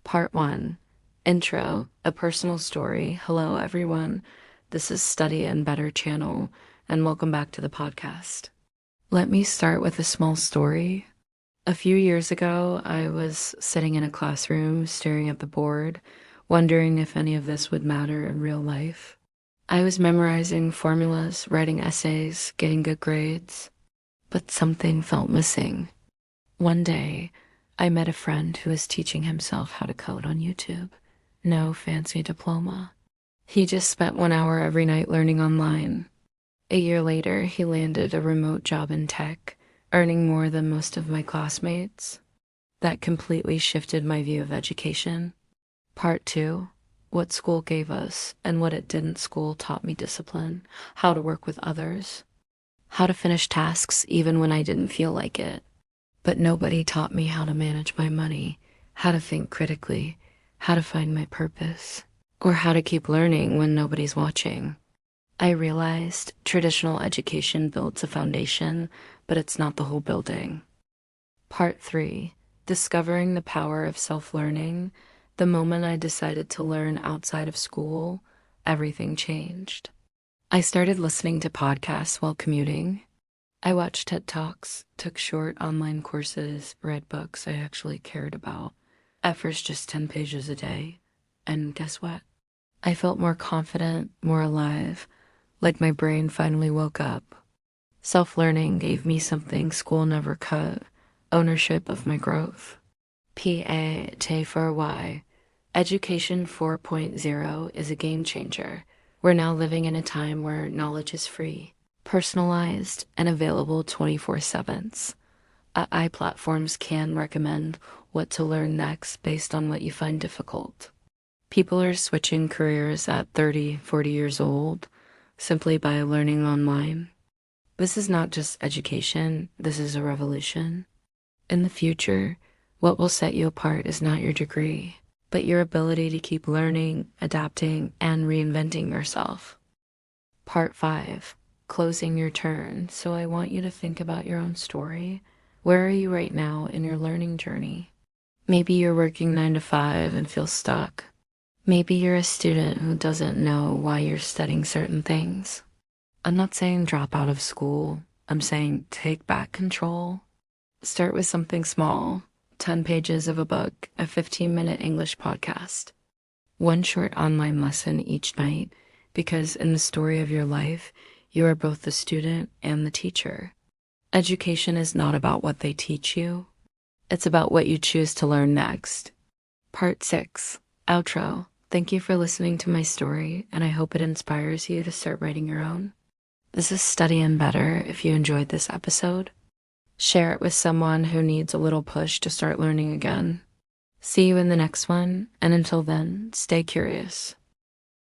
Part 1. Intro, a personal story. Hello, everyone. This is Study and Better channel, and welcome back to the podcast. Let me start with a small story. A few years ago, I was sitting in a classroom, staring at the board, wondering if any of this would matter in real life. I was memorizing formulas, writing essays, getting good grades, but something felt missing. One day, I met a friend who was teaching himself how to code on YouTube. No fancy diploma. He just spent 1 hour every night learning online. A year later, he landed a remote job in tech, earning more than most of my classmates. That completely shifted my view of education. Part 2. What school gave us and what it didn't. School taught me discipline, how to work with others, how to finish tasks even when I didn't feel like it. But nobody taught me how to manage my money, how to think critically, how to find my purpose, or how to keep learning when nobody's watching. I realized traditional education builds a foundation, but it's not the whole building. Part 3. Discovering the power of self-learning. The moment I decided to learn outside of school, everything changed. I started listening to podcasts while commuting. I watched TED Talks, took short online courses, read books I actually cared about. At first, just 10 pages a day. And guess what? I felt more confident, more alive, like my brain finally woke up. Self-learning gave me something school never could: ownership of my growth. P-A-T for Y. Education 4.0 is a game changer. We're now living in a time where knowledge is free, personalized, and available 24/7. AI platforms can recommend what to learn next based on what you find difficult. People are switching careers at 30, 40 years old simply by learning online. This is not just education, this is a revolution. In the future, what will set you apart is not your degree, but your ability to keep learning, adapting, and reinventing yourself. Part 5. Closing your turn. So I want you to think about your own story. Where are you right now in your learning journey? Maybe you're working 9 to 5 and feel stuck. Maybe you're a student who doesn't know why you're studying certain things. I'm not saying drop out of school. I'm saying take back control. Start with something small. 10 pages of a book, a 15-minute English podcast, one short online lesson each night, because in the story of your life, you are both the student and the teacher. Education is not about what they teach you. It's about what you choose to learn next. Part 6. Outro. Thank you for listening to my story, and I hope it inspires you to start writing your own. This is Study and Better. If you enjoyed this episode, share it with someone who needs a little push to start learning again. See you in the next one, and until then, stay curious.